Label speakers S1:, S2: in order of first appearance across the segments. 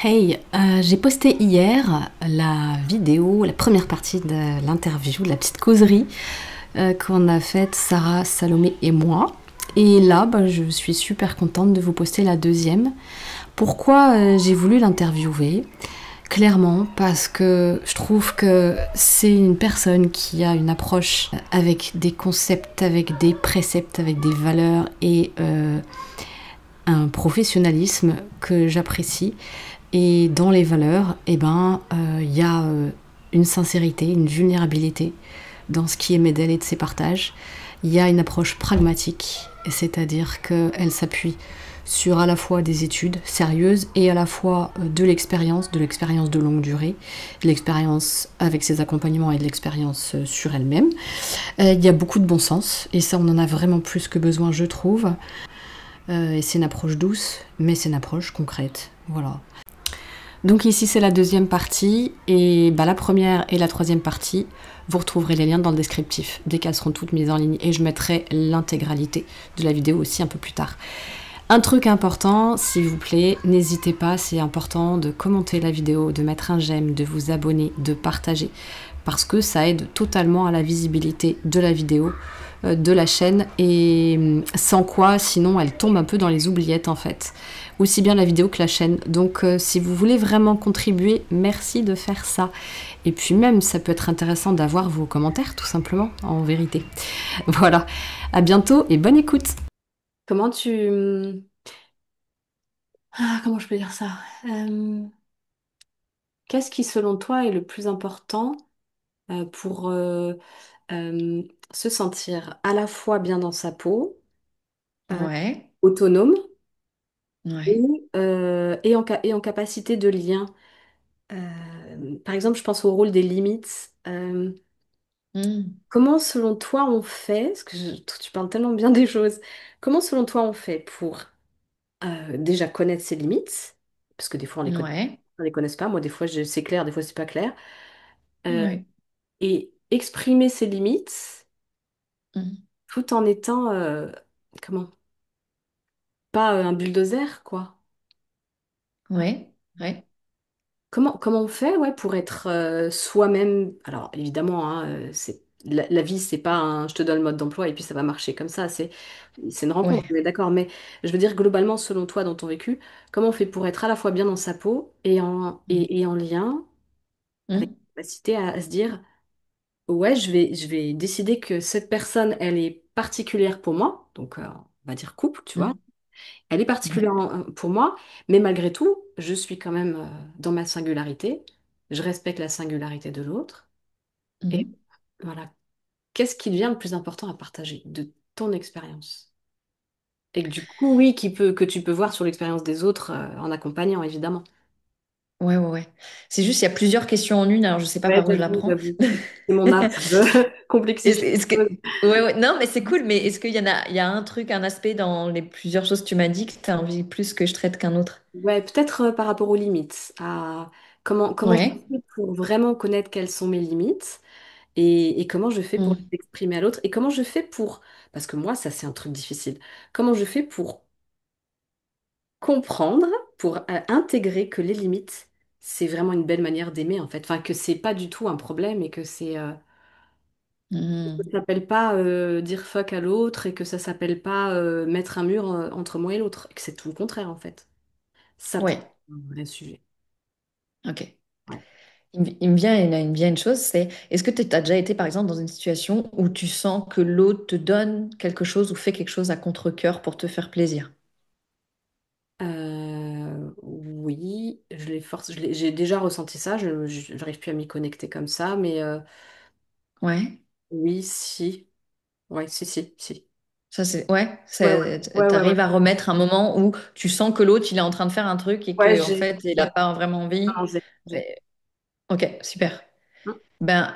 S1: Hey, j'ai posté hier la vidéo, la première partie de l'interview, de la petite causerie qu'on a faite Sarah, Salomé et moi. Et là, je suis super contente de vous poster la deuxième. Pourquoi j'ai voulu l'interviewer? Clairement, parce que je trouve que c'est une personne qui a une approche avec des concepts, avec des préceptes, avec des valeurs et un professionnalisme que j'apprécie. Et dans les valeurs, il y a une sincérité, une vulnérabilité dans ce qui émet d'elle et de ses partages. Il y a une approche pragmatique, c'est-à-dire qu'elle s'appuie sur à la fois des études sérieuses et à la fois de l'expérience de longue durée, de l'expérience avec ses accompagnements et de l'expérience sur elle-même. Il y a beaucoup de bon sens et ça on en a vraiment plus que besoin je trouve. Et c'est une approche douce, mais c'est une approche concrète. Voilà. Donc ici c'est la deuxième partie et la première et la troisième partie, vous retrouverez les liens dans le descriptif dès qu'elles seront toutes mises en ligne et je mettrai l'intégralité de la vidéo aussi un peu plus tard. Un truc important, s'il vous plaît, n'hésitez pas, c'est important de commenter la vidéo, de mettre un j'aime, de vous abonner, de partager parce que ça aide totalement à la visibilité de la vidéo, de la chaîne et sans quoi sinon elle tombe un peu dans les oubliettes en fait. Aussi bien la vidéo que la chaîne. Donc si vous voulez vraiment contribuer, merci de faire ça. Et puis même ça peut être intéressant d'avoir vos commentaires tout simplement en vérité. Voilà, à bientôt et bonne écoute. Comment tu... comment je peux dire ça? Qu'est-ce qui selon toi est le plus important pour euh, se sentir à la fois bien dans sa peau, euh,
S2: Ouais,
S1: autonome
S2: ouais.
S1: et en capacité de lien. Par exemple, je pense au rôle des limites.
S2: Hmm.
S1: Comment, selon toi, on fait, parce que tu parles tellement bien des choses, comment, selon toi, on fait pour déjà connaître ses limites, parce que des fois,
S2: Ouais,
S1: on les connaisse pas. Moi, des fois, c'est clair, des fois, c'est pas clair. Euh,
S2: ouais.
S1: et exprimer ses limites
S2: Hmm.
S1: tout en étant, comment, pas un bulldozer, quoi.
S2: Ouais, ouais.
S1: Comment on fait ouais, pour être soi-même? Alors évidemment, hein, la vie, c'est pas un je te donne le mode d'emploi et puis ça va marcher comme ça. C'est une rencontre,
S2: Ouais.
S1: on est d'accord. Mais je veux dire, globalement, selon toi, dans ton vécu, comment on fait pour être à la fois bien dans sa peau
S2: Hmm.
S1: et en lien avec
S2: Hmm.
S1: la capacité à se dire, ouais, je vais décider que cette personne, elle est particulière pour moi. Donc, on va dire couple, tu vois.
S2: Hmm.
S1: Elle est
S2: Ouais.
S1: particulière pour moi, mais malgré tout, je suis quand même dans ma singularité. Je respecte la singularité de l'autre. Et
S2: Hmm.
S1: voilà, qu'est-ce qui devient le plus important à partager de ton expérience? Et que du coup, oui, que tu peux voir sur l'expérience des autres en accompagnant, évidemment.
S2: Ouais, ouais, ouais. C'est juste, il y a plusieurs questions en une, alors je sais pas
S1: Ouais,
S2: par où je la
S1: j'avoue,
S2: prends.
S1: j'avoue. C'est mon art, je complexifie
S2: Est-ce que...
S1: les choses.
S2: Ouais, ouais. Non, mais c'est cool, mais est-ce qu'il y en a, il y a un truc, un aspect dans les plusieurs choses que tu m'as dit que tu as envie plus que je traite qu'un autre?
S1: Ouais, peut-être par rapport aux limites, à comment je
S2: Ouais.
S1: fais pour vraiment connaître quelles sont mes limites. Et comment je fais pour
S2: Hmm.
S1: l'exprimer à l'autre et comment je fais pour, parce que moi, ça c'est un truc difficile, comment je fais pour comprendre, pour intégrer que les limites, c'est vraiment une belle manière d'aimer en fait, enfin que c'est pas du tout un problème et que ça
S2: Hmm.
S1: s'appelle pas dire fuck à l'autre et que ça s'appelle pas mettre un mur entre moi et l'autre, et que c'est tout le contraire en fait. Ça pour
S2: Ouais,
S1: moi, c'est un vrai sujet.
S2: ok.
S1: Ouais.
S2: Il me vient une chose, c'est est-ce que tu as déjà été par exemple dans une situation où tu sens que l'autre te donne quelque chose ou fait quelque chose à contre-cœur pour te faire plaisir?
S1: Oui, j'ai déjà ressenti ça, je n'arrive plus à m'y connecter comme ça, mais
S2: Ouais,
S1: oui, si. Ouais, si.
S2: ça c'est ouais,
S1: Ouais, ouais, ouais, ouais, ouais.
S2: t'arrives à remettre un moment où tu sens que l'autre il est en train de faire un truc et
S1: Ouais,
S2: que en fait il n'a
S1: j'ai,
S2: pas vraiment envie.
S1: non,
S2: Euh, Ok, super.
S1: Hein.
S2: Ben,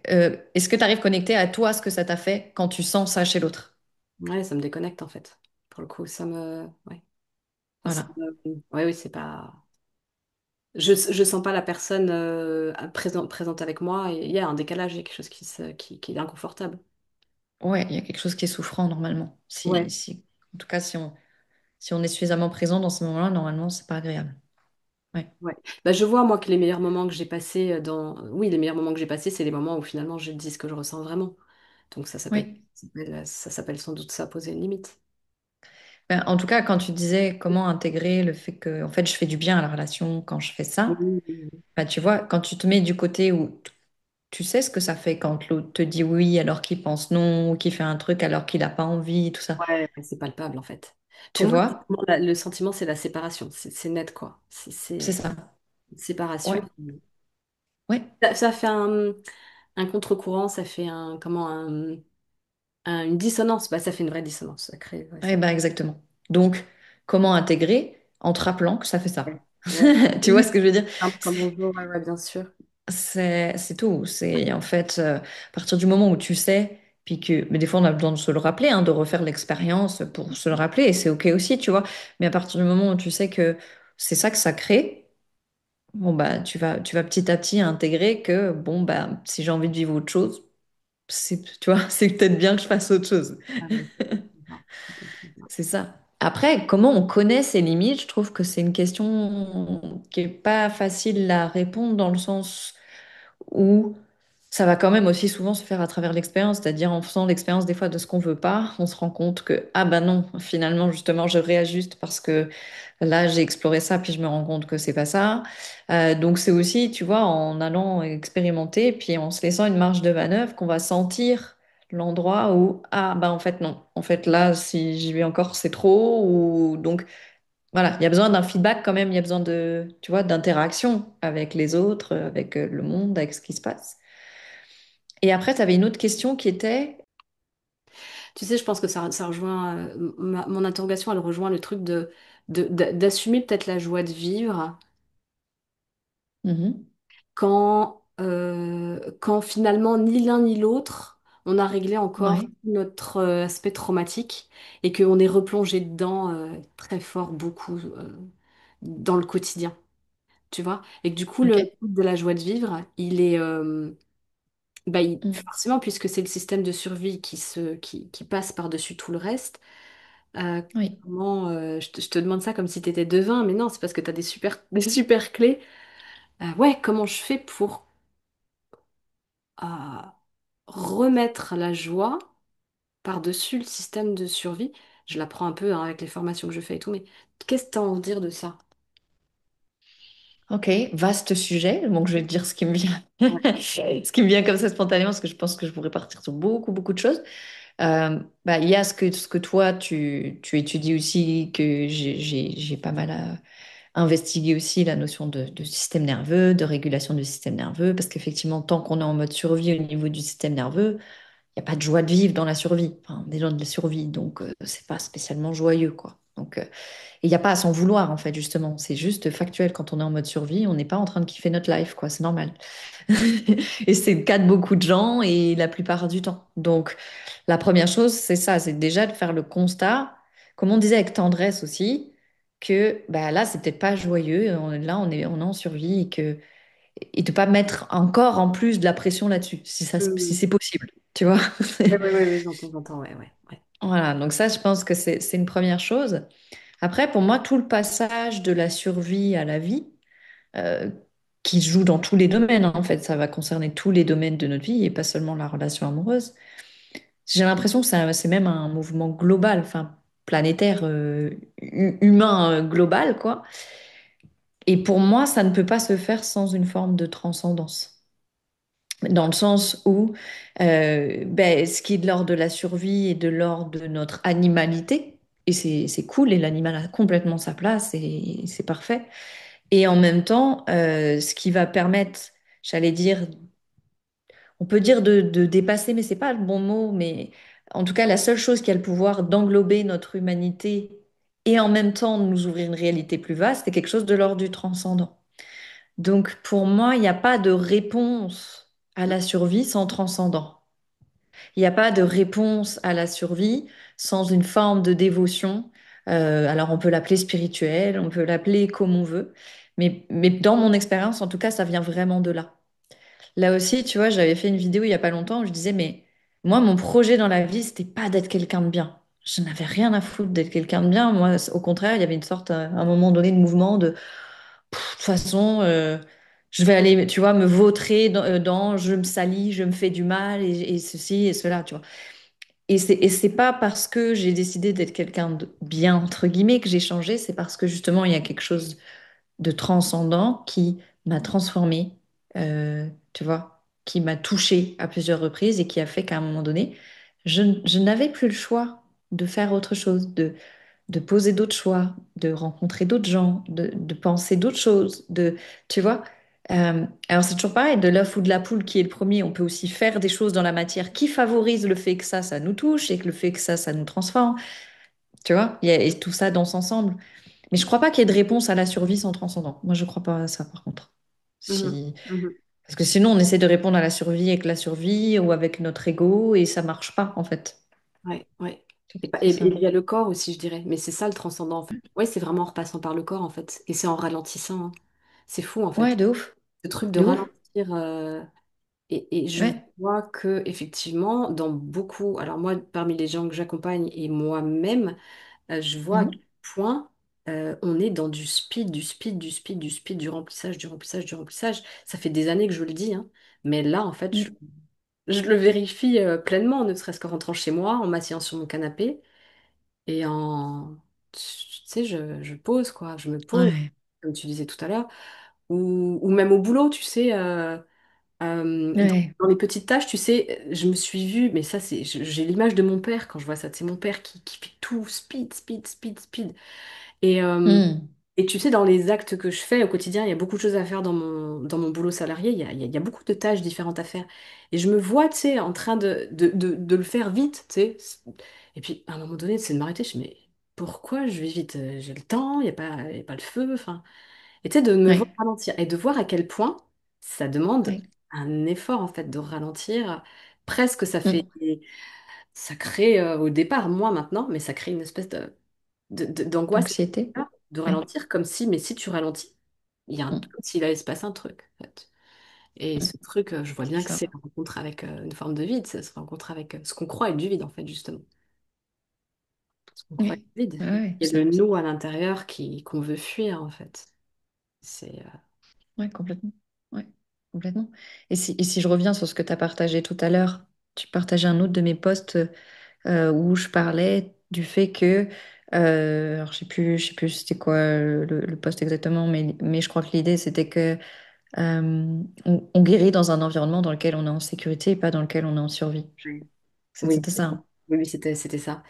S2: est-ce que tu arrives connecté à toi ce que ça t'a fait quand tu sens ça chez l'autre?
S1: Ouais, ça me déconnecte en fait. Pour le coup, ça me. Ouais. Enfin,
S2: Voilà.
S1: ouais, oui, c'est pas. Je sens pas la personne présente avec moi et il y a un décalage, il y a quelque chose qui est inconfortable.
S2: Ouais, il y a quelque chose qui est souffrant normalement.
S1: Ouais.
S2: En tout cas, si on est suffisamment présent dans ce moment-là, normalement, c'est pas agréable. Ouais,
S1: Ouais. Bah, je vois, moi, que les meilleurs moments que j'ai passés Oui, les meilleurs moments que j'ai passés, c'est les moments où finalement je dis ce que je ressens vraiment. Donc
S2: oui.
S1: ça s'appelle sans doute ça, poser une limite.
S2: Ben, en tout cas, quand tu disais comment intégrer le fait que, en fait, je fais du bien à la relation quand je fais
S1: Oui,
S2: ça,
S1: oui, oui.
S2: ben, tu vois, quand tu te mets du côté où tu sais ce que ça fait quand l'autre te dit oui alors qu'il pense non, ou qu'il fait un truc alors qu'il n'a pas envie, tout ça.
S1: Ouais, ouais, c'est palpable en fait.
S2: Tu
S1: Pour moi,
S2: vois?
S1: le sentiment, c'est la séparation. C'est net, quoi.
S2: C'est ça.
S1: Une séparation.
S2: Ouais, ouais,
S1: Ça fait un contre-courant, ça fait une dissonance. Bah, ça fait une vraie dissonance. Ça crée. Ouais,
S2: ouais,
S1: ça...
S2: ben exactement. Donc, comment intégrer en te rappelant que ça fait
S1: Ouais.
S2: ça?
S1: Ouais.
S2: Tu vois
S1: Oui,
S2: ce que je veux dire?
S1: simple comme bonjour, ouais, ouais, bien sûr.
S2: C'est tout. C'est en fait, à partir du moment où tu sais, puis que, mais des fois on a besoin de se le rappeler, hein, de refaire l'expérience pour se le rappeler, et c'est OK aussi, tu vois. Mais à partir du moment où tu sais que c'est ça que ça crée, bon, bah, tu vas petit à petit intégrer que, bon, bah, si j'ai envie de vivre autre chose, tu vois, c'est peut-être bien que je fasse autre chose.
S1: Ah, mais c'est complètement ça. Complètement ça.
S2: C'est ça. Après, comment on connaît ses limites, je trouve que c'est une question qui est pas facile à répondre dans le sens où ça va quand même aussi souvent se faire à travers l'expérience, c'est-à-dire en faisant l'expérience des fois de ce qu'on veut pas, on se rend compte que, ah ben non, finalement, justement, je réajuste parce que là, j'ai exploré ça, puis je me rends compte que c'est pas ça. Donc c'est aussi, tu vois, en allant expérimenter, puis en se laissant une marge de manœuvre, qu'on va sentir l'endroit où, ah ben en fait non, en fait là, si j'y vais encore, c'est trop, ou donc voilà, il y a besoin d'un feedback quand même, il y a besoin de, tu vois, d'interaction avec les autres, avec le monde, avec ce qui se passe. Et après, tu avais une autre question qui était...
S1: Tu sais, je pense que ça rejoint mon interrogation, elle rejoint le truc d'assumer peut-être la joie de vivre
S2: Mhm.
S1: quand finalement ni l'un ni l'autre, on a réglé encore
S2: Ouais,
S1: notre aspect traumatique et qu'on est replongé dedans très fort, beaucoup dans le quotidien, tu vois? Et que du coup, le
S2: ok.
S1: truc de la joie de vivre, il est... bah,
S2: Mm.
S1: forcément, puisque c'est le système de survie qui passe par-dessus tout le reste, euh,
S2: Oui,
S1: je te demande ça comme si tu étais devin, mais non, c'est parce que tu as des super clés. Ouais, comment je fais pour euh, remettre la joie par-dessus le système de survie? Je l'apprends un peu hein, avec les formations que je fais et tout, mais qu'est-ce que tu as à en dire de ça?
S2: ok, vaste sujet. Donc, je vais te dire ce qui me vient.
S1: Ouais.
S2: Ce qui me vient comme ça spontanément, parce que je pense que je pourrais partir sur beaucoup, beaucoup de choses. Bah, il y a ce que toi, tu étudies aussi, que j'ai pas mal investigué aussi, la notion de système nerveux, de régulation du système nerveux, parce qu'effectivement, tant qu'on est en mode survie au niveau du système nerveux, il n'y a pas de joie de vivre dans la survie. Enfin, on est dans de la survie, donc c'est pas spécialement joyeux, quoi. Donc, et il n'y a pas à s'en vouloir, en fait, justement. C'est juste factuel. Quand on est en mode survie, on n'est pas en train de kiffer notre life, quoi. C'est normal. Et c'est le cas de beaucoup de gens et la plupart du temps. Donc, la première chose, c'est ça, c'est déjà de faire le constat, comme on disait avec tendresse aussi, que bah, là, c'est peut-être pas joyeux. Là, on est en survie et de pas mettre encore en plus de la pression là-dessus, si
S1: Oui,
S2: c'est possible. Tu vois?
S1: oui, oui, oui, oui, j'entends, ouais, ouais, ouais.
S2: Voilà. Donc ça, je pense que c'est une première chose. Après, pour moi, tout le passage de la survie à la vie, euh, qui se joue dans tous les domaines, hein, en fait, ça va concerner tous les domaines de notre vie et pas seulement la relation amoureuse. J'ai l'impression que c'est même un mouvement global, enfin planétaire, humain, global, quoi. Et pour moi, ça ne peut pas se faire sans une forme de transcendance. Dans le sens où ben, ce qui est de l'ordre de la survie et de l'ordre de notre animalité, et c'est cool, et l'animal a complètement sa place, et c'est parfait. Et en même temps, ce qui va permettre, j'allais dire, on peut dire de dépasser, mais c'est pas le bon mot, mais en tout cas, la seule chose qui a le pouvoir d'englober notre humanité et en même temps de nous ouvrir une réalité plus vaste, c'est quelque chose de l'ordre du transcendant. Donc pour moi, il n'y a pas de réponse à la survie sans transcendant. Il n'y a pas de réponse à la survie sans une forme de dévotion. Alors on peut l'appeler spirituelle, on peut l'appeler comme on veut, mais dans mon expérience, en tout cas, ça vient vraiment de là. Là aussi, tu vois, j'avais fait une vidéo il y a pas longtemps où je disais, mais moi, mon projet dans la vie, c'était pas d'être quelqu'un de bien. Je n'avais rien à foutre d'être quelqu'un de bien. Moi, au contraire, il y avait une sorte, à un moment donné, de mouvement de toute façon, je vais aller, tu vois, me vautrer je me salis, je me fais du mal et ceci et cela, tu vois. Et c'est pas parce que j'ai décidé d'être quelqu'un de bien, entre guillemets, que j'ai changé, c'est parce que justement, il y a quelque chose de transcendant qui m'a transformée, tu vois, qui m'a touchée à plusieurs reprises et qui a fait qu'à un moment donné, je n'avais plus le choix de faire autre chose, de poser d'autres choix, de rencontrer d'autres gens, de penser d'autres choses, tu vois. Alors c'est toujours pareil, de l'œuf ou de la poule qui est le premier, on peut aussi faire des choses dans la matière qui favorisent le fait que ça nous touche et que le fait que ça nous transforme, tu vois. Et tout ça danse ensemble. Mais je crois pas qu'il y ait de réponse à la survie sans transcendant. Moi, je crois pas à ça, par contre.
S1: Mhm.
S2: Si...
S1: Mhm.
S2: Parce que sinon, on essaie de répondre à la survie avec la survie ou avec notre ego et ça marche pas, en fait.
S1: Ouais, ouais.
S2: C'est
S1: Et
S2: ça.
S1: il y a le corps aussi, je dirais. Mais c'est ça le transcendant, en fait. Ouais, c'est vraiment en repassant par le corps, en fait. Et c'est en ralentissant, hein. C'est fou, en
S2: Ouais,
S1: fait.
S2: de ouf.
S1: Ce truc de
S2: De ouf.
S1: ralentir. Et je
S2: Ouais.
S1: vois que, effectivement, dans beaucoup. Alors, moi, parmi les gens que j'accompagne et moi-même, je vois à quel
S2: Mhm.
S1: point on est dans du speed, du speed, du speed, du speed, du remplissage, du remplissage, du remplissage. Ça fait des années que je le dis, hein. Mais là, en fait,
S2: Mm.
S1: je le vérifie pleinement, ne serait-ce qu'en rentrant chez moi, en m'asseyant sur mon canapé et tu sais, je pose, quoi. Je me pose,
S2: Ouais.
S1: comme tu disais tout à l'heure. Ou même au boulot, tu sais.
S2: Ouais.
S1: Dans les petites tâches, tu sais, je me suis vue, mais ça, j'ai l'image de mon père quand je vois ça. C'est mon père qui fait tout speed, speed, speed, speed. Et, euh,
S2: Mm.
S1: et tu sais, dans les actes que je fais au quotidien, il y a beaucoup de choses à faire dans mon boulot salarié. Il y a beaucoup de tâches différentes à faire. Et je me vois, tu sais, en train de le faire vite, tu sais. Et puis, à un moment donné, c'est de m'arrêter. Je me dis, mais pourquoi je vais vite? J'ai le temps, il y a pas le feu. Enfin, et tu sais, de me voir
S2: Ouais.
S1: ralentir et de voir à quel point ça demande
S2: Ouais.
S1: un effort, en fait, de ralentir. Presque,
S2: Mm.
S1: ça crée, au départ, moi maintenant, mais ça crée une espèce d'angoisse et
S2: Anxiété.
S1: de
S2: Ouais.
S1: ralentir, comme si, mais si tu ralentis,
S2: Mm.
S1: comme s'il allait se passer un truc, en fait. Et
S2: Mm.
S1: ce truc, je vois
S2: C'est
S1: bien que
S2: ça.
S1: c'est la rencontre avec une forme de vide, ça se rencontre avec ce qu'on croit être du vide, en fait, justement. Ce qu'on croit être
S2: Ouais.
S1: vide.
S2: Ouais, ouais,
S1: Et le nous à l'intérieur qu'on veut fuir, en fait. C'est...
S2: ouais, complètement. Ouais, complètement. Et si je reviens sur ce que tu as partagé tout à l'heure, tu partageais un autre de mes posts où je parlais du fait que, alors je sais plus c'était quoi le post exactement, mais je crois que l'idée c'était que on guérit dans un environnement dans lequel on est en sécurité et pas dans lequel on est en survie.
S1: ouais. Oui,
S2: C'était ça, hein.
S1: oui, oui, c'était ça.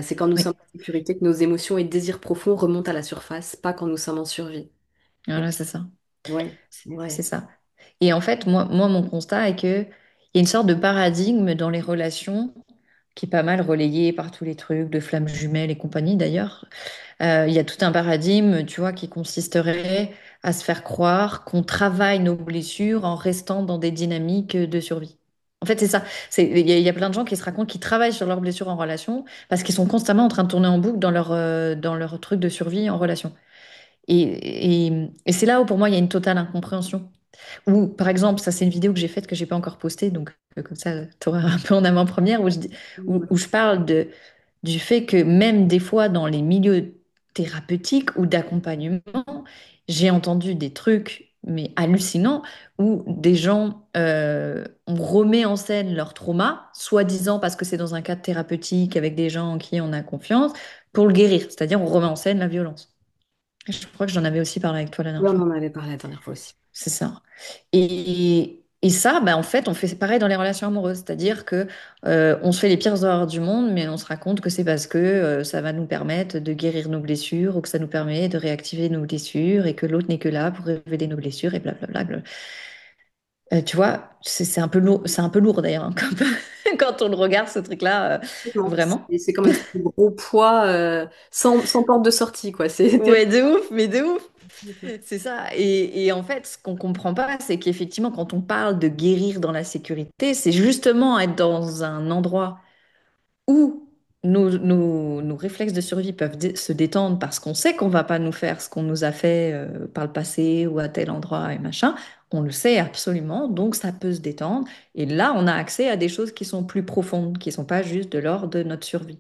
S1: C'est quand nous sommes
S2: Oui,
S1: en sécurité que nos émotions et désirs profonds remontent à la surface, pas quand nous sommes en survie. Et
S2: voilà, c'est ça.
S1: ouais,
S2: C'est
S1: ouais.
S2: ça. Et en fait, moi, mon constat est que il y a une sorte de paradigme dans les relations qui est pas mal relayé par tous les trucs de flammes jumelles et compagnie d'ailleurs. Il y a tout un paradigme, tu vois, qui consisterait à se faire croire qu'on travaille nos blessures en restant dans des dynamiques de survie. En fait, c'est ça. Il y a plein de gens qui se racontent qu'ils travaillent sur leurs blessures en relation parce qu'ils sont constamment en train de tourner en boucle dans leur truc de survie en relation. Et c'est là où pour moi il y a une totale incompréhension. Ou par exemple, ça c'est une vidéo que j'ai faite que j'ai pas encore postée, donc comme ça tu auras un peu en avant-première où je parle du fait que même des fois dans les milieux thérapeutiques ou d'accompagnement, j'ai entendu des trucs mais hallucinants où des gens on remet en scène leur trauma, soi-disant parce que c'est dans un cadre thérapeutique avec des gens en qui on a confiance, pour le guérir. C'est-à-dire on remet en scène la violence. Je crois que j'en avais aussi parlé avec toi la
S1: Oui,
S2: dernière
S1: on
S2: fois.
S1: en avait parlé la dernière fois aussi.
S2: C'est ça. Et ça, bah, en fait, on fait pareil dans les relations amoureuses. C'est-à-dire que on se fait les pires horreurs du monde, mais on se raconte que c'est parce que ça va nous permettre de guérir nos blessures ou que ça nous permet de réactiver nos blessures et que l'autre n'est que là pour révéler nos blessures et blablabla. Tu vois, c'est un peu lourd, c'est un peu lourd d'ailleurs, hein, quand on le regarde, ce truc-là,
S1: Non,
S2: vraiment.
S1: c'est comme un espèce de gros poids sans porte de sortie, quoi. C'est terrible.
S2: Ouais, de ouf, mais de ouf. C'est ça. Et en fait, ce qu'on comprend pas, c'est qu'effectivement, quand on parle de guérir dans la sécurité, c'est justement être dans un endroit où nos réflexes de survie peuvent se détendre parce qu'on sait qu'on va pas nous faire ce qu'on nous a fait par le passé ou à tel endroit et machin. On le sait absolument, donc ça peut se détendre. Et là, on a accès à des choses qui sont plus profondes, qui sont pas juste de l'ordre de notre survie.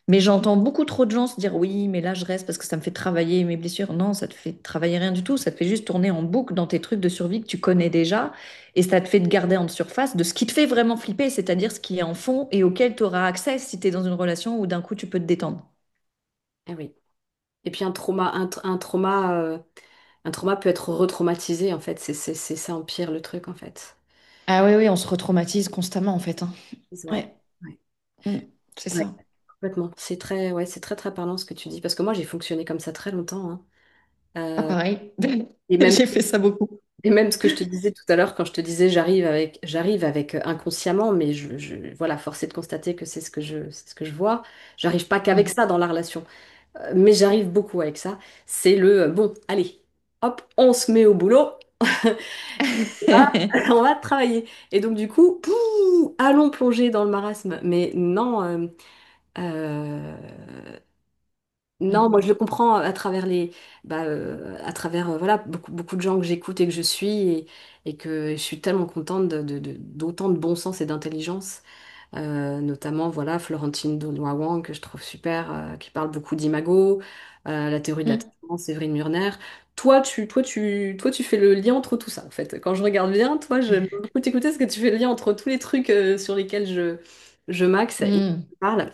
S2: Mais j'entends beaucoup trop de gens se dire oui, mais là je reste parce que ça me fait travailler mes blessures. Non, ça te fait travailler rien du tout. Ça te fait juste tourner en boucle dans tes trucs de survie que tu connais déjà. Et ça te fait te garder en surface de ce qui te fait vraiment flipper, c'est-à-dire ce qui est en fond et auquel tu auras accès si tu es dans une relation où d'un coup tu peux te détendre.
S1: Eh oui. Et puis un trauma peut être retraumatisé en fait. C'est ça empire le truc en fait.
S2: Ah oui, oui, on se retraumatise constamment en fait, hein.
S1: Ouais.
S2: Ouais,
S1: Ouais.
S2: mm, c'est
S1: Ouais.
S2: ça.
S1: Complètement. C'est très, ouais, c'est très très parlant ce que tu dis parce que moi j'ai fonctionné comme ça très longtemps, hein.
S2: Ah
S1: Euh,
S2: pareil,
S1: et même
S2: j'ai fait ça beaucoup.
S1: Et même ce que je te disais tout à l'heure, quand je te disais j'arrive avec inconsciemment, mais voilà, force est de constater que c'est ce que je vois. J'arrive pas qu'avec
S2: Mm.
S1: ça dans la relation. Mais j'arrive beaucoup avec ça. C'est le bon, allez, hop, on se met au boulot, on va travailler. Et donc, du coup, allons plonger dans le marasme. Mais non, euh, non, moi
S2: Mm.
S1: je le comprends à travers voilà, beaucoup de gens que j'écoute et que je suis et que je suis tellement contente d'autant de bon sens et d'intelligence. Notamment voilà Florentine Donois Wang que je trouve super, qui parle beaucoup d'imago, la théorie de
S2: Mm.
S1: l'attachement, Séverine Murner. Toi, tu fais le lien entre tout ça en fait. Quand je regarde bien, toi, j'aime beaucoup t'écouter parce que tu fais le lien entre tous les trucs sur lesquels je m'axe et
S2: Mm.
S1: je parle.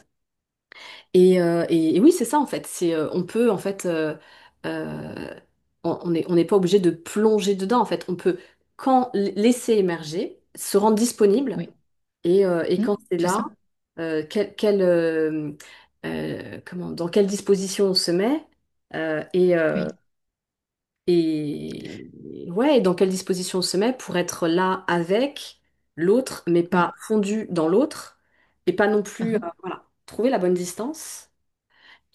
S1: Et oui, c'est ça en fait. On peut en fait, euh, on n'est pas obligé de plonger dedans. En fait, on peut quand laisser émerger, se rendre disponible
S2: Oui.
S1: et
S2: Mm.
S1: quand c'est
S2: C'est
S1: là,
S2: ça.
S1: dans quelle disposition on se met euh, et, euh,
S2: Oui.
S1: et ouais, et dans quelle disposition on se met pour être là avec l'autre, mais pas
S2: Oui.
S1: fondu dans l'autre et pas non plus,
S2: Mhm.
S1: voilà, trouver la bonne distance.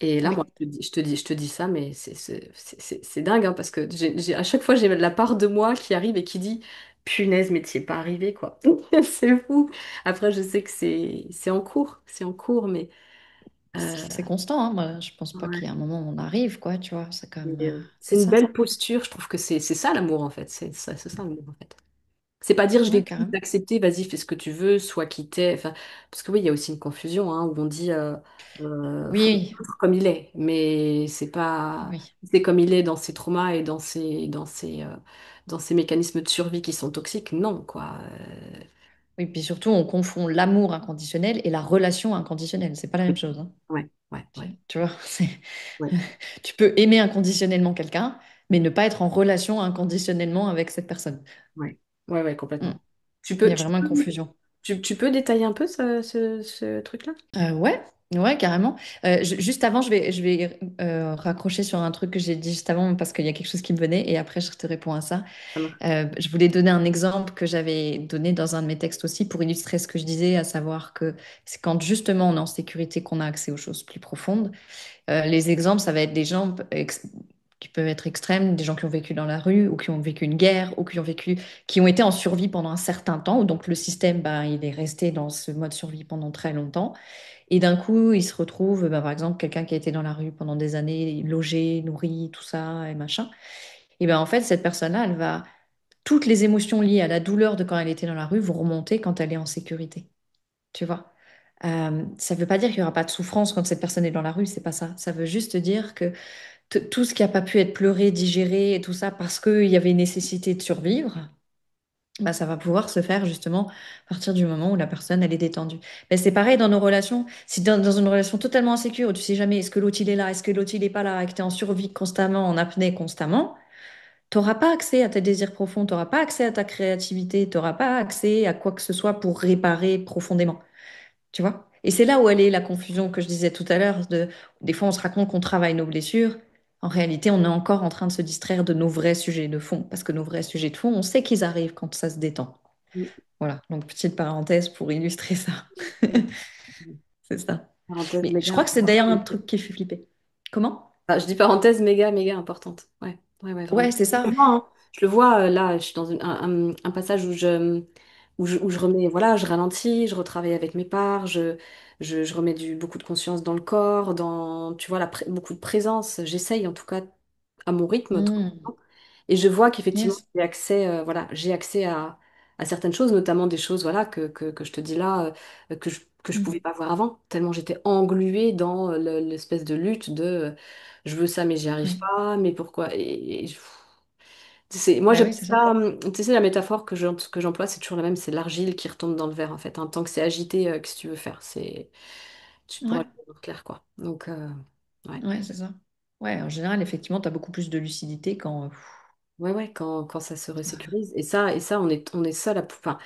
S1: Et là, moi,
S2: Oui.
S1: je te dis ça, mais c'est dingue, hein, parce que à chaque fois, j'ai la part de moi qui arrive et qui dit, punaise, mais t'y es pas arrivé, quoi. C'est fou. Après, je sais que c'est en cours, mais
S2: C'est constant, hein. Moi, je pense pas qu'il y ait
S1: ouais.
S2: un moment où on arrive, quoi, tu vois. C'est comme,
S1: C'est
S2: c'est
S1: une
S2: ça.
S1: belle posture. Je trouve que c'est ça l'amour, en fait. C'est ça l'amour, en fait. C'est pas dire je
S2: Ouais,
S1: vais tout
S2: carrément.
S1: accepter, vas-y, fais ce que tu veux, sois qui t'es. Enfin, parce que oui, il y a aussi une confusion hein, où on dit faut
S2: Oui,
S1: l'autre comme il est, mais c'est pas
S2: oui.
S1: c'est comme il est dans ses traumas et dans ses mécanismes de survie qui sont toxiques. Non, quoi.
S2: Oui, puis surtout, on confond l'amour inconditionnel et la relation inconditionnelle. C'est pas la même chose, hein.
S1: Ouais, ouais,
S2: Tu,
S1: ouais,
S2: tu vois,
S1: ouais,
S2: tu peux aimer inconditionnellement quelqu'un, mais ne pas être en relation inconditionnellement avec cette personne.
S1: ouais, ouais, ouais,
S2: Mm.
S1: complètement.
S2: Il y a vraiment une confusion.
S1: Tu peux détailler un peu ce truc-là?
S2: Ouais, ouais, carrément. Juste avant, je vais raccrocher sur un truc que j'ai dit juste avant parce qu'il y a quelque chose qui me venait et après je te réponds à ça.
S1: Ça marche.
S2: Je voulais donner un exemple que j'avais donné dans un de mes textes aussi pour illustrer ce que je disais, à savoir que c'est quand justement on est en sécurité qu'on a accès aux choses plus profondes. Les exemples, ça va être des gens qui peuvent être extrêmes, des gens qui ont vécu dans la rue ou qui ont vécu une guerre ou qui ont été en survie pendant un certain temps. Donc le système, ben, il est resté dans ce mode survie pendant très longtemps. Et d'un coup, il se retrouve, ben, par exemple, quelqu'un qui a été dans la rue pendant des années, logé, nourri, tout ça et machin. Et ben en fait, cette personne-là, toutes les émotions liées à la douleur de quand elle était dans la rue vont remonter quand elle est en sécurité. Tu vois? Ça ne veut pas dire qu'il n'y aura pas de souffrance quand cette personne est dans la rue, c'est pas ça. Ça veut juste dire que tout ce qui n'a pas pu être pleuré, digéré et tout ça parce qu'il y avait une nécessité de survivre, bah, ça va pouvoir se faire justement à partir du moment où la personne elle est détendue. Mais c'est pareil dans nos relations. Si dans une relation totalement insécure où tu sais jamais est-ce que l'autre il est là, est-ce que l'autre il est pas là, et que tu es en survie constamment, en apnée constamment, tu n'auras pas accès à tes désirs profonds, tu n'auras pas accès à ta créativité, tu n'auras pas accès à quoi que ce soit pour réparer profondément. Tu vois? Et c'est là où elle est la confusion que je disais tout à l'heure. Des fois, on se raconte qu'on travaille nos blessures. En réalité, on est encore en train de se distraire de nos vrais sujets de fond. Parce que nos vrais sujets de fond, on sait qu'ils arrivent quand ça se détend. Voilà. Donc, petite parenthèse pour illustrer ça. C'est ça.
S1: Parenthèse
S2: Mais je
S1: méga
S2: crois que c'est d'ailleurs un
S1: importante.
S2: truc qui fait flipper. Comment?
S1: Ah, je dis parenthèse méga importante. Ouais, ouais, ouais, vraiment.
S2: Ouais, c'est
S1: Je
S2: ça.
S1: le vois, hein. Je le vois, là, je suis dans un passage où je remets, voilà, je ralentis, je retravaille avec mes parts, je remets beaucoup de conscience dans le corps, tu vois, beaucoup de présence. J'essaye, en tout cas, à mon rythme.
S2: Hmm.
S1: Et je vois qu'effectivement,
S2: Yes.
S1: j'ai accès à certaines choses, notamment des choses, voilà, que je te dis là, que je pouvais
S2: Mm.
S1: pas voir avant, tellement j'étais engluée dans l'espèce de lutte de je veux ça mais j'y arrive
S2: Oui.
S1: pas, mais pourquoi? Moi
S2: Bah
S1: j'aime
S2: oui, c'est ça.
S1: ça, tu sais, la métaphore que j'emploie, c'est toujours la même, c'est l'argile qui retombe dans le verre en fait, hein. Tant que c'est agité, qu'est-ce que tu veux faire? Tu pourras
S2: Ouais,
S1: le voir clair quoi. Donc, ouais.
S2: ouais, c'est ça. Ouais, en général, effectivement, tu as beaucoup plus de lucidité quand.
S1: Ouais, ouais, quand ça se resécurise. Et ça, on est seul à enfin,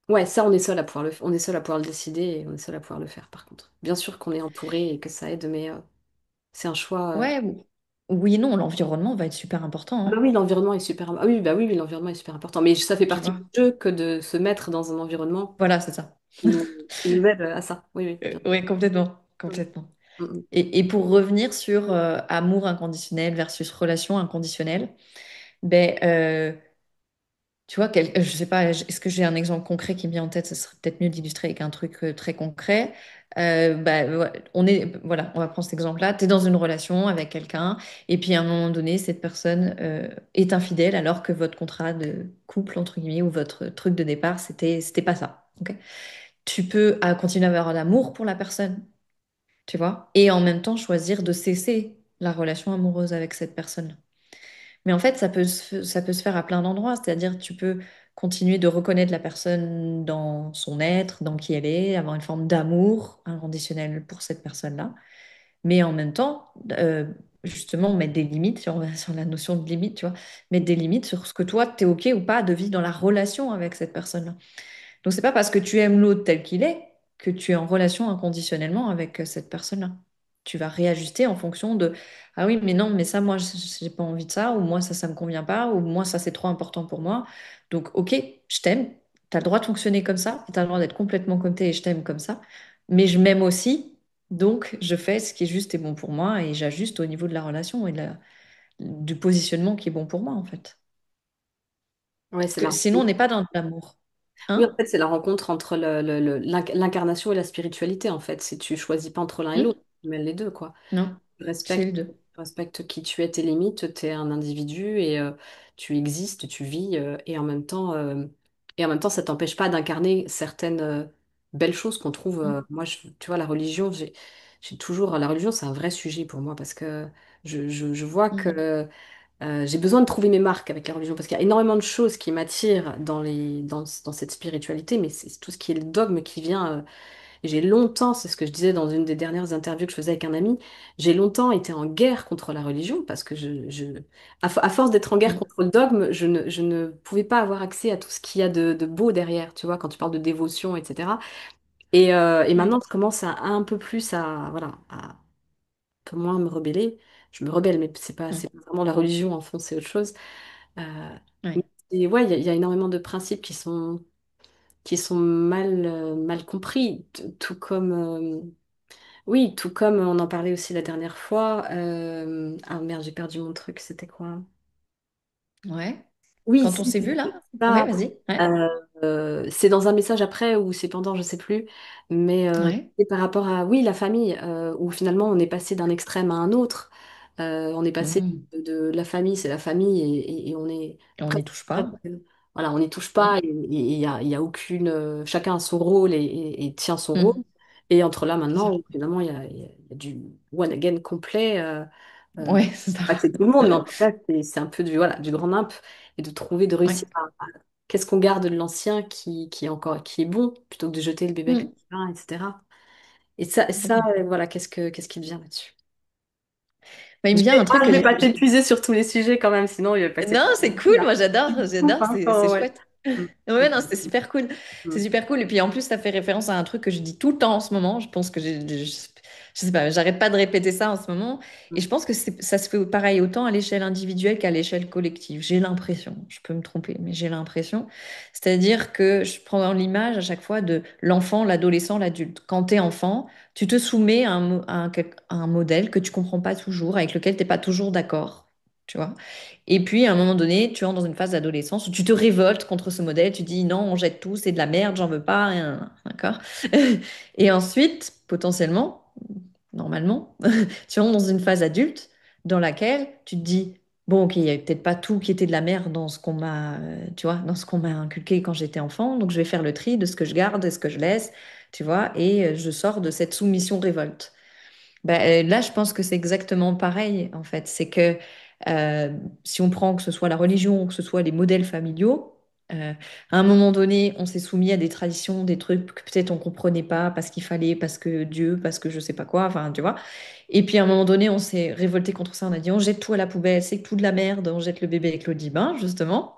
S1: ouais, ça, on est seul à pouvoir on est seul à pouvoir le décider et on est seul à pouvoir le faire, par contre. Bien sûr qu'on est entouré et que ça aide, mais c'est un choix.
S2: Ouais, oui, non, l'environnement va être super important,
S1: Ah bah
S2: hein,
S1: oui, l'environnement est super. Ah oui, bah oui, oui, l'environnement est super important. Mais ça fait
S2: tu
S1: partie du
S2: vois.
S1: jeu que de se mettre dans un environnement
S2: Voilà, c'est ça.
S1: qui nous aide à ça. Oui, oui, bien.
S2: Oui, complètement,
S1: Mm,
S2: complètement.
S1: mm, mm.
S2: Et pour revenir sur amour inconditionnel versus relation inconditionnelle, ben, tu vois, je sais pas, est-ce que j'ai un exemple concret qui me vient en tête? Ça serait peut-être mieux d'illustrer avec un truc très concret. Bah, voilà, on va prendre cet exemple-là. Tu es dans une relation avec quelqu'un, et puis à un moment donné, cette personne est infidèle alors que votre contrat de couple, entre guillemets, ou votre truc de départ, c'était pas ça. Ok. Tu peux continuer à avoir l'amour pour la personne, tu vois, et en même temps choisir de cesser la relation amoureuse avec cette personne. Mais en fait, ça peut se faire à plein d'endroits. C'est-à-dire, tu peux continuer de reconnaître la personne dans son être, dans qui elle est, avoir une forme d'amour inconditionnel pour cette personne-là. Mais en même temps, justement, mettre des limites, si on va sur la notion de limite, tu vois, mettre des limites sur ce que toi, tu es OK ou pas de vivre dans la relation avec cette personne-là. Donc, c'est pas parce que tu aimes l'autre tel qu'il est que tu es en relation inconditionnellement avec cette personne-là. Tu vas réajuster en fonction de ah oui, mais non, mais ça, moi, j'ai pas envie de ça, ou moi, ça me convient pas, ou moi, ça, c'est trop important pour moi. Donc, ok, je t'aime, tu as le droit de fonctionner comme ça, tu as le droit d'être complètement comme t'es et je t'aime comme ça, mais je m'aime aussi, donc je fais ce qui est juste et bon pour moi et j'ajuste au niveau de la relation et du positionnement qui est bon pour moi, en fait.
S1: Ouais,
S2: Parce
S1: c'est
S2: que
S1: la
S2: sinon, on
S1: rencontre.
S2: n'est pas dans de l'amour.
S1: Oui, en
S2: Hein?
S1: fait, c'est la rencontre entre l'incarnation et la spiritualité, en fait. Si tu choisis pas entre l'un et l'autre,
S2: Hmm.
S1: tu mêles les deux, quoi.
S2: Non, c'est les deux.
S1: Tu respectes qui tu es, tes limites, tu es un individu et tu existes, tu vis et en même temps ça t'empêche pas d'incarner certaines belles choses qu'on trouve
S2: Hmm.
S1: moi tu vois la religion j'ai toujours la religion c'est un vrai sujet pour moi parce que je vois
S2: Hmm.
S1: que j'ai besoin de trouver mes marques avec la religion parce qu'il y a énormément de choses qui m'attirent dans cette spiritualité mais c'est tout ce qui est le dogme qui vient et j'ai longtemps, c'est ce que je disais dans une des dernières interviews que je faisais avec un ami, j'ai longtemps été en guerre contre la religion parce que à force d'être en guerre
S2: Hmm.
S1: contre le dogme, je ne pouvais pas avoir accès à tout ce qu'il y a de beau derrière, tu vois, quand tu parles de dévotion, etc. Et
S2: Ouais.
S1: maintenant, je commence à un peu plus voilà, à un peu moins me rebeller. Je me rebelle, mais
S2: Hmm.
S1: c'est pas vraiment la religion en fond, c'est autre chose. Euh,
S2: Ouais.
S1: et ouais, il y a énormément de principes qui sont mal compris, tout comme. Oui, tout comme on en parlait aussi la dernière fois. Ah merde, j'ai perdu mon truc, c'était quoi?
S2: Ouais.
S1: Oui,
S2: Quand on
S1: si,
S2: s'est vu
S1: c'est
S2: là? Ouais,
S1: ça.
S2: vas-y. Ouais.
S1: Euh, c'est dans un message après ou c'est pendant, je sais plus. Mais
S2: Ouais.
S1: c'est par rapport à, oui, la famille, où finalement on est passé d'un extrême à un autre. On est passé
S2: Hmm.
S1: de la famille, c'est la famille, et on est
S2: Et on n'y
S1: presque,
S2: touche pas.
S1: voilà, on n'y touche
S2: Hmm.
S1: pas, et il y a aucune, chacun a son rôle et tient son rôle.
S2: Hmm.
S1: Et entre là
S2: C'est
S1: maintenant,
S2: ça.
S1: où finalement il y a du one again complet. Euh,
S2: Ouais, c'est ça.
S1: pas que c'est tout le monde, mais en tout cas, c'est un peu du grand nimp et de
S2: Ouais.
S1: réussir qu'est-ce qu'on garde de l'ancien qui est bon, plutôt que de jeter le bébé avec le
S2: Hmm.
S1: bain, etc. Et ça,
S2: Complètement.
S1: voilà, qu'est-ce qui devient là-dessus?
S2: Bah, il me
S1: Je
S2: vient
S1: vais,
S2: un truc
S1: je
S2: que
S1: vais pas t'épuiser sur tous les sujets quand même, sinon il va passer
S2: Non,
S1: trop
S2: c'est
S1: de
S2: cool,
S1: temps.
S2: moi j'adore,
S1: Coupe,
S2: j'adore,
S1: hein,
S2: c'est
S1: ouais.
S2: chouette.
S1: Mm.
S2: Ouais, non, c'était super cool. C'est
S1: Mm.
S2: super cool. Et puis en plus, ça fait référence à un truc que je dis tout le temps en ce moment. Je pense que je sais pas, j'arrête pas de répéter ça en ce moment. Et
S1: Mm.
S2: je pense que ça se fait pareil autant à l'échelle individuelle qu'à l'échelle collective. J'ai l'impression, je peux me tromper, mais j'ai l'impression. C'est-à-dire que je prends l'image à chaque fois de l'enfant, l'adolescent, l'adulte. Quand tu es enfant, tu te soumets à un modèle que tu comprends pas toujours, avec lequel tu n'es pas toujours d'accord. Tu vois? Et puis, à un moment donné, tu entres dans une phase d'adolescence où tu te révoltes contre ce modèle, tu dis non, on jette tout, c'est de la merde, j'en veux pas, rien, d'accord? Et ensuite, potentiellement, normalement, tu entres dans une phase adulte dans laquelle tu te dis bon, ok, il y avait peut-être pas tout qui était de la merde dans ce qu'on m'a, tu vois, dans ce qu'on m'a inculqué quand j'étais enfant. Donc, je vais faire le tri de ce que je garde et ce que je laisse, tu vois, et je sors de cette soumission révolte. Ben, là, je pense que c'est exactement pareil, en fait. C'est que euh, si on prend que ce soit la religion ou que ce soit les modèles familiaux, à un moment donné, on s'est soumis à des traditions, des trucs que peut-être on comprenait pas parce qu'il fallait, parce que Dieu, parce que je sais pas quoi, enfin, tu vois. Et puis à un moment donné, on s'est révolté contre ça. On a dit, on jette tout à la poubelle, c'est tout de la merde, on jette le bébé avec l'eau du bain, justement.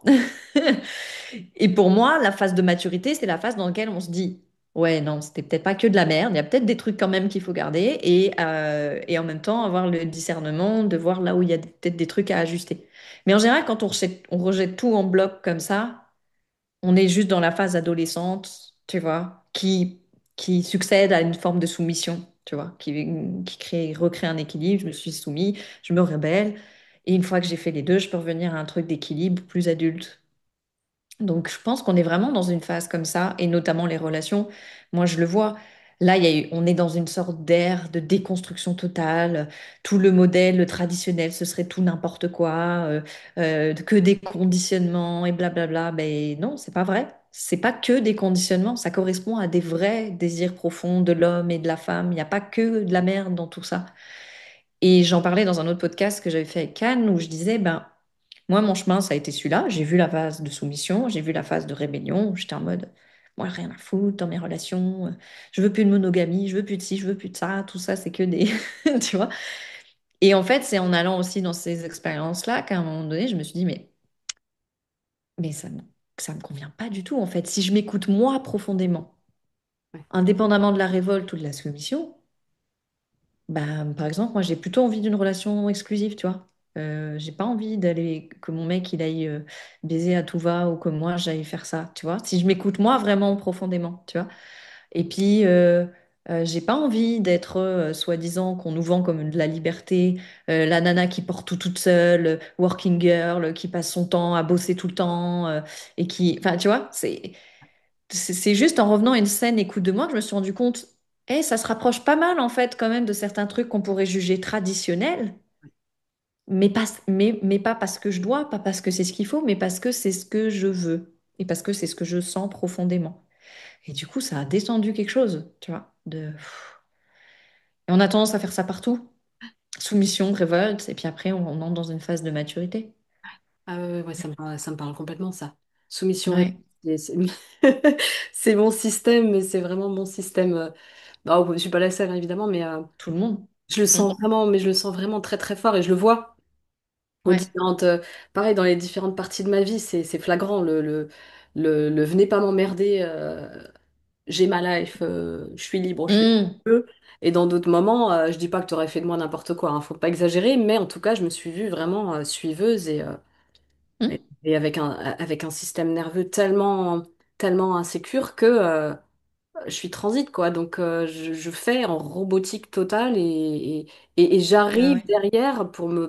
S2: Et pour moi, la phase de maturité, c'est la phase dans laquelle on se dit, ouais, non, c'était peut-être pas que de la merde, il y a peut-être des trucs quand même qu'il faut garder et en même temps avoir le discernement de voir là où il y a peut-être des trucs à ajuster. Mais en général, quand on rejette tout en bloc comme ça, on est juste dans la phase adolescente, tu vois, qui succède à une forme de soumission, tu vois, recrée un équilibre. Je me suis soumis, je me rebelle. Et une fois que j'ai fait les deux, je peux revenir à un truc d'équilibre plus adulte. Donc, je pense qu'on est vraiment dans une phase comme ça, et notamment les relations. Moi, je le vois. Là, on est dans une sorte d'ère de déconstruction totale. Tout le modèle traditionnel, ce serait tout n'importe quoi, que des conditionnements et blablabla. Ben non, c'est pas vrai. C'est pas que des conditionnements. Ça correspond à des vrais désirs profonds de l'homme et de la femme. Il n'y a pas que de la merde dans tout ça. Et j'en parlais dans un autre podcast que j'avais fait avec Cannes où je disais, ben, moi, mon chemin, ça a été celui-là. J'ai vu la phase de soumission, j'ai vu la phase de rébellion. J'étais en mode, moi, rien à foutre dans mes relations. Je veux plus de monogamie, je veux plus de ci, je veux plus de ça. Tout ça, c'est que des. Tu vois? Et en fait, c'est en allant aussi dans ces expériences-là qu'à un moment donné, je me suis dit, mais ça me convient pas du tout, en fait. Si je m'écoute moi profondément,
S1: Ouais.
S2: indépendamment de la révolte ou de la soumission, bah, par exemple, moi, j'ai plutôt envie d'une relation exclusive, tu vois. J'ai pas envie d'aller que mon mec il aille baiser à tout va ou que moi j'aille faire ça, tu vois. Si je m'écoute moi vraiment profondément, tu vois. Et puis j'ai pas envie d'être soi-disant qu'on nous vend comme de la liberté, la nana qui porte tout toute seule, working girl, qui passe son temps à bosser tout le temps et qui, enfin, tu vois, c'est juste en revenant à une scène écoute de moi que je me suis rendu compte, ça se rapproche pas mal en fait quand même de certains trucs qu'on pourrait juger traditionnels, mais pas parce que je dois, pas parce que c'est ce qu'il faut, mais parce que c'est ce que je veux et parce que c'est ce que je sens profondément. Et du coup, ça a descendu quelque chose, tu vois, Et on a tendance à faire ça partout. Soumission, révolte, et puis après, on entre dans une phase de maturité.
S1: Ah ouais, ouais, ça me parle complètement, ça. Soumission,
S2: Ouais,
S1: c'est mon système, mais c'est vraiment mon système. Bah, je suis pas la seule, hein, évidemment, mais
S2: tout le monde.
S1: je le
S2: Mm.
S1: sens vraiment, mais je le sens vraiment très très fort et je le vois aux
S2: Ouais.
S1: différentes, pareil, dans les différentes parties de ma vie, c'est flagrant. Le venez pas m'emmerder, j'ai ma life, je suis libre, je fais ce que
S2: Mm.
S1: je veux. Et dans d'autres moments, je dis pas que tu aurais fait de moi n'importe quoi, hein, faut pas exagérer, mais en tout cas, je me suis vue vraiment suiveuse
S2: Mm.
S1: et avec un système nerveux tellement insécure que je suis transit, quoi. Donc, je fais en robotique totale et
S2: Ah
S1: j'arrive
S2: ouais.
S1: derrière pour ne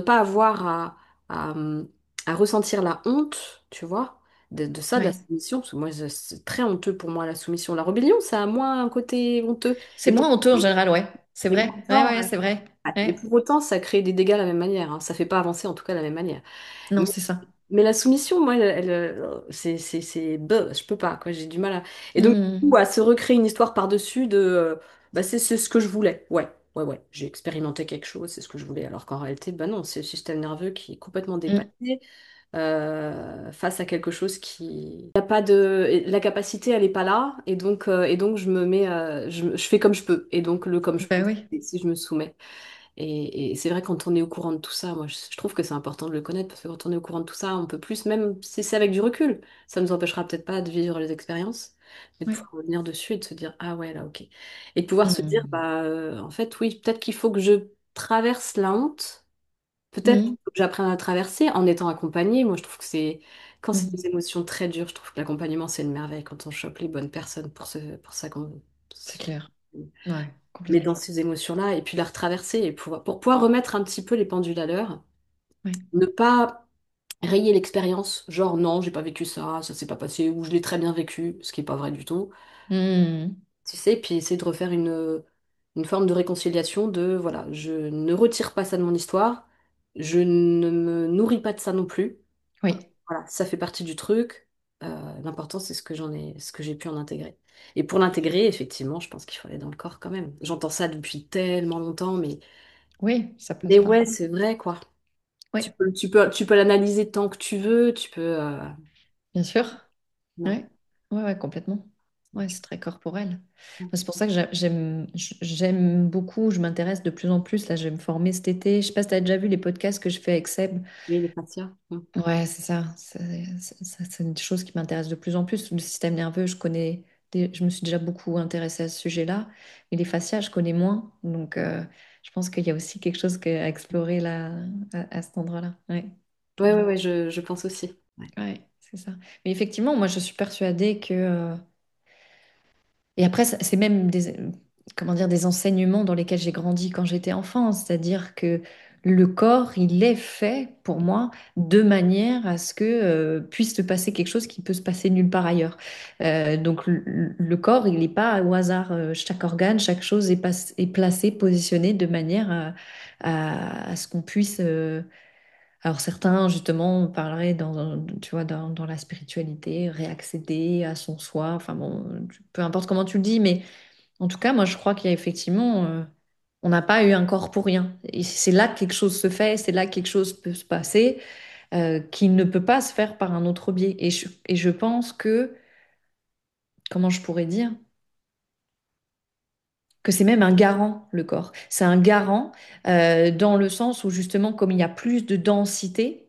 S1: pas avoir à, à ressentir la honte, tu vois, de ça, de la
S2: Ouais.
S1: soumission. Parce que moi, c'est très honteux pour moi, la soumission. La rébellion, ça a moins un côté honteux.
S2: C'est moins honteux en général, ouais. C'est
S1: Et
S2: vrai. Ouais,
S1: pourtant,
S2: ouais, c'est vrai.
S1: et
S2: Ouais.
S1: pour autant, ça crée des dégâts de la même manière, hein. Ça fait pas avancer, en tout cas, de la même manière.
S2: Non, c'est ça.
S1: Mais la soumission, moi, je peux pas, quoi, j'ai du mal à. Et donc, du coup,
S2: Mm.
S1: à se recréer une histoire par-dessus bah, c'est ce que je voulais. Ouais, j'ai expérimenté quelque chose, c'est ce que je voulais. Alors qu'en réalité, bah non, c'est le système nerveux qui est complètement
S2: Mm.
S1: dépassé face à quelque chose qui. Y a pas de. La capacité, elle est pas là, et donc je me mets. Je fais comme je peux. Et donc, le comme je peux,
S2: Ben oui.
S1: c'est si je me soumets. Et c'est vrai, quand on est au courant de tout ça, moi je trouve que c'est important de le connaître parce que quand on est au courant de tout ça, on peut plus, même si c'est avec du recul, ça nous empêchera peut-être pas de vivre les expériences, mais de
S2: Ouais.
S1: pouvoir revenir dessus et de se dire, ah ouais, là, ok. Et de pouvoir se dire,
S2: Mm.
S1: bah en fait, oui, peut-être qu'il faut que je traverse la honte, peut-être qu'il
S2: Mm.
S1: faut que j'apprenne à traverser en étant accompagnée. Moi je trouve que quand c'est
S2: Mm.
S1: des émotions très dures, je trouve que l'accompagnement c'est une merveille quand on chope les bonnes personnes pour ça qu'on.
S2: C'est clair. Ouais,
S1: Mais
S2: complètement.
S1: dans ces émotions-là, et puis la retraverser, pour pouvoir remettre un petit peu les pendules à l'heure,
S2: Ouais.
S1: ne pas rayer l'expérience, genre non, j'ai pas vécu ça, ça s'est pas passé, ou je l'ai très bien vécu, ce qui est pas vrai du tout,
S2: Mm.
S1: tu sais, puis essayer de refaire une forme de réconciliation de, voilà, je ne retire pas ça de mon histoire, je ne me nourris pas de ça non plus.
S2: Oui,
S1: Voilà, ça fait partie du truc. L'important, c'est ce que j'ai pu en intégrer. Et pour l'intégrer, effectivement, je pense qu'il faut aller dans le corps quand même. J'entends ça depuis tellement longtemps,
S2: oui, ça passe
S1: mais
S2: par
S1: ouais,
S2: là.
S1: c'est vrai, quoi.
S2: Oui,
S1: Tu peux l'analyser tant que tu veux, tu peux...
S2: bien sûr.
S1: ouais.
S2: Ouais, ouais, ouais, complètement. Ouais, c'est très corporel. Moi, c'est pour ça que j'aime beaucoup, je m'intéresse de plus en plus. Là, je vais me former cet été. Je sais pas si tu as déjà vu les podcasts que je fais avec Seb.
S1: Oui, les fascias. Mm.
S2: Ouais, c'est ça. C'est une chose qui m'intéresse de plus en plus. Le système nerveux, je me suis déjà beaucoup intéressée à ce sujet-là. Mais les fascias, je connais moins. Donc, je pense qu'il y a aussi quelque chose à explorer là, à cet endroit-là. Ouais,
S1: Ouais, ouais,
S2: carrément.
S1: ouais, je pense aussi. Ouais.
S2: Ouais, c'est ça. Mais effectivement, moi, je suis persuadée que et après, c'est même comment dire, des enseignements dans lesquels j'ai grandi quand j'étais enfant. C'est-à-dire que le corps, il est fait pour moi de manière à ce que puisse se passer quelque chose qui peut se passer nulle part ailleurs. Donc le corps, il n'est pas au hasard. Chaque organe, chaque chose est placée, positionnée de manière à ce qu'on puisse alors certains, justement, parleraient tu vois, dans la spiritualité, réaccéder à son soi. Enfin bon, peu importe comment tu le dis, mais en tout cas, moi, je crois qu'il y a effectivement, on n'a pas eu un corps pour rien. Et c'est là que quelque chose se fait, c'est là que quelque chose peut se passer, qui ne peut pas se faire par un autre biais. Et je pense que, comment je pourrais dire, que c'est même un garant, le corps. C'est un garant dans le sens où, justement, comme il y a plus de densité,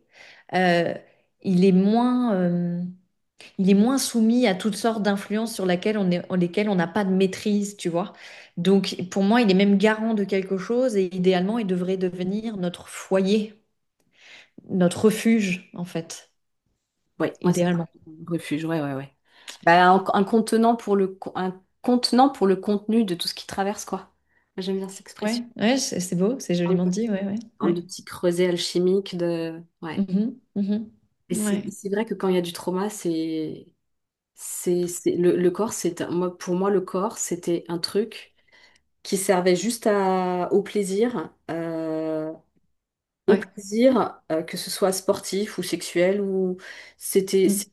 S2: euh, il est moins, euh, il est moins soumis à toutes sortes d'influences lesquelles on n'a pas de maîtrise, tu vois. Donc, pour moi, il est même garant de quelque chose et idéalement, il devrait devenir notre foyer, notre refuge, en fait,
S1: Ouais, moi, c'est
S2: idéalement.
S1: un refuge, ouais, ouais, ouais. Bah, un contenant pour un contenant pour le contenu de tout ce qui traverse, quoi. J'aime bien cette expression.
S2: Ouais, ouais, c'est beau, c'est joliment dit, ouais, ouais,
S1: Un
S2: ouais.
S1: de petits creusets alchimiques de... Ouais.
S2: Mhm, mhm.
S1: Et
S2: Ouais,
S1: c'est vrai que quand il y a du trauma, le corps, moi, pour moi, le corps, c'était un truc qui servait juste au plaisir,
S2: ouais,
S1: que ce soit sportif ou sexuel, ou
S2: mm,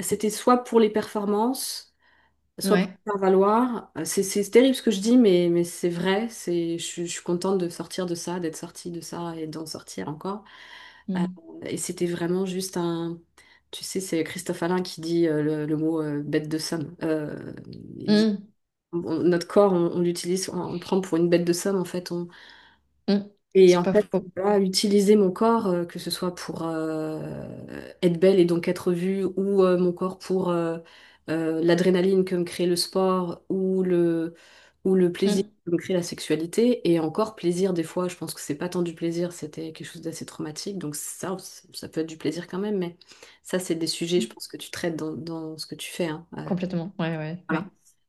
S1: c'était soit pour les performances, soit pour
S2: ouais,
S1: faire valoir. C'est terrible ce que je dis, mais c'est vrai. Je suis contente de sortir de ça, d'être sortie de ça et d'en sortir encore. Euh,
S2: mm,
S1: et c'était vraiment juste un... Tu sais, c'est Christophe Alain qui dit le mot bête de somme. Il dit,
S2: mm,
S1: notre corps, on l'utilise, on le prend pour une bête de somme, en fait.
S2: mm.
S1: Et
S2: C'est
S1: en
S2: pas
S1: fait,
S2: faux.
S1: voilà, utiliser mon corps, que ce soit pour être belle et donc être vue, ou mon corps pour l'adrénaline que me crée le sport, ou le plaisir
S2: Mm,
S1: que me crée la sexualité. Et encore plaisir, des fois, je pense que c'est pas tant du plaisir, c'était quelque chose d'assez traumatique. Donc ça peut être du plaisir quand même, mais ça, c'est des sujets, je
S2: mm.
S1: pense que tu traites dans ce que tu fais, hein.
S2: Complètement, ouais, ouais,
S1: Voilà.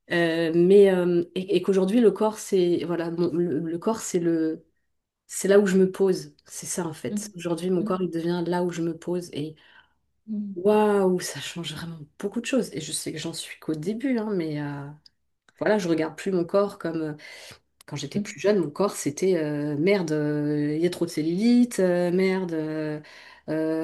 S2: ouais.
S1: Et qu'aujourd'hui, le corps, c'est voilà, le corps, c'est là où je me pose. C'est ça en fait.
S2: Mm,
S1: Aujourd'hui, mon corps,
S2: mm,
S1: il devient là où je me pose. Et
S2: mm,
S1: waouh, ça change vraiment beaucoup de choses. Et je sais que j'en suis qu'au début, hein, mais voilà, je regarde plus mon corps comme quand j'étais
S2: mm,
S1: plus jeune. Mon corps, c'était merde, il y a trop de cellulite, merde. Euh,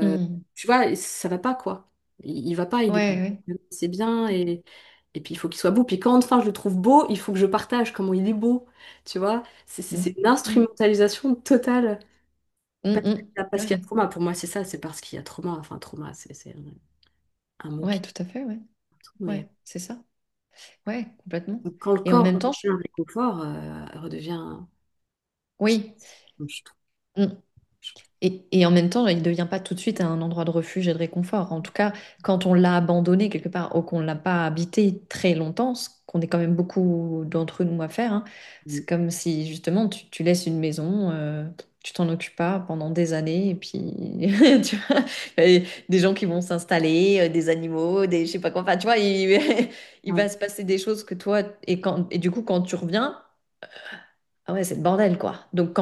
S2: mm.
S1: Tu vois, et ça va pas quoi. Il va pas, il est pas.
S2: Ouais, ouais.
S1: C'est bien et puis il faut qu'il soit beau. Puis quand enfin je le trouve beau, il faut que je partage comment il est beau. Tu vois, c'est
S2: Mm,
S1: une
S2: mm,
S1: instrumentalisation totale.
S2: mm, mm.
S1: Parce qu'il y a
S2: Ouais.
S1: trauma. Pour moi, c'est ça, c'est parce qu'il y a trauma. Enfin, trauma, c'est un mot
S2: Ouais,
S1: qui...
S2: tout à fait, ouais.
S1: Mais
S2: Ouais, c'est ça. Ouais, complètement.
S1: quand le
S2: Et en
S1: corps
S2: même temps,
S1: redevient un réconfort, redevient...
S2: oui.
S1: je trouve-
S2: Mm. Et en même temps, il ne devient pas tout de suite un endroit de refuge et de réconfort. En tout cas, quand on l'a abandonné quelque part ou qu'on ne l'a pas habité très longtemps, ce qu'on est quand même beaucoup d'entre nous à faire, hein, c'est comme si justement tu laisses une maison, tu t'en occupes pas pendant des années et puis tu vois, et des gens qui vont s'installer, des animaux, des je sais pas quoi. Enfin, tu vois, il
S1: Ouais.
S2: va se passer des choses que toi, et du coup, quand tu reviens, ah ouais, c'est le bordel, quoi. Donc,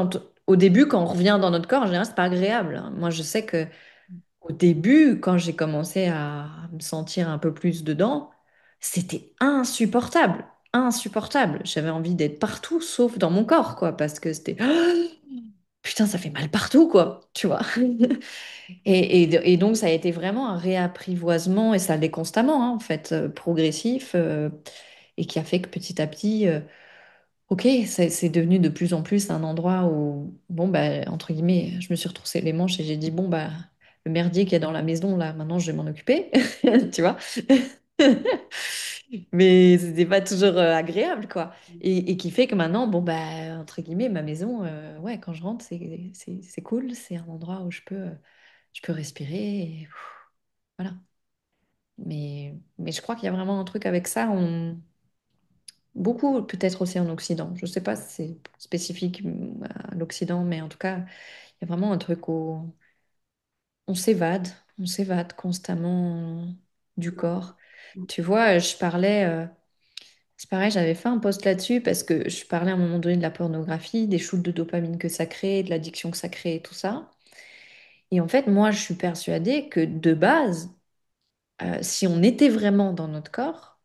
S2: au début, quand on revient dans notre corps, en général, c'est pas agréable, hein. Moi, je sais que au début, quand j'ai commencé à me sentir un peu plus dedans, c'était insupportable. Insupportable. J'avais envie d'être partout, sauf dans mon corps, quoi, parce que c'était... putain, ça fait mal partout, quoi, tu vois. Et donc, ça a été vraiment un réapprivoisement, et ça l'est constamment, hein, en fait, progressif, et qui a fait que petit à petit, ok, c'est devenu de plus en plus un endroit où, bon, bah, entre guillemets, je me suis retroussé les manches et j'ai dit, bon, bah, le merdier qu'il y a dans la maison, là, maintenant, je vais m'en occuper, tu vois. Mais c'était pas toujours agréable, quoi. Et qui fait que maintenant, bon, bah, entre guillemets, ma maison, ouais, quand je rentre, c'est cool, c'est un endroit où je peux respirer, et, voilà. Mais je crois qu'il y a vraiment un truc avec ça, beaucoup peut-être aussi en Occident. Je sais pas si c'est spécifique à l'Occident, mais en tout cas, il y a vraiment un truc où on s'évade constamment du corps. Tu vois, c'est pareil, j'avais fait un post là-dessus parce que je parlais à un moment donné de la pornographie, des shoots de dopamine que ça crée, de l'addiction que ça crée et tout ça. Et en fait, moi, je suis persuadée que de base, si on était vraiment dans notre corps,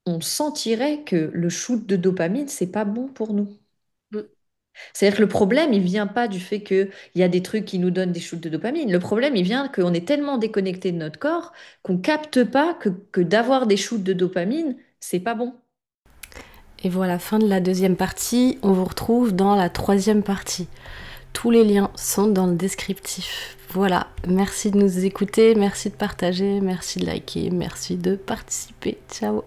S2: on sentirait que le shoot de dopamine, c'est pas bon pour nous.
S1: Mm.
S2: C'est-à-dire que le problème, il vient pas du fait qu'il y a des trucs qui nous donnent des shoots de dopamine. Le problème, il vient qu'on est tellement déconnecté de notre corps qu'on capte pas que d'avoir des shoots de dopamine, c'est pas bon.
S1: Et voilà, fin de la deuxième partie. On vous retrouve dans la troisième partie. Tous les liens sont dans le descriptif. Voilà, merci de nous écouter, merci de partager, merci de liker, merci de participer. Ciao.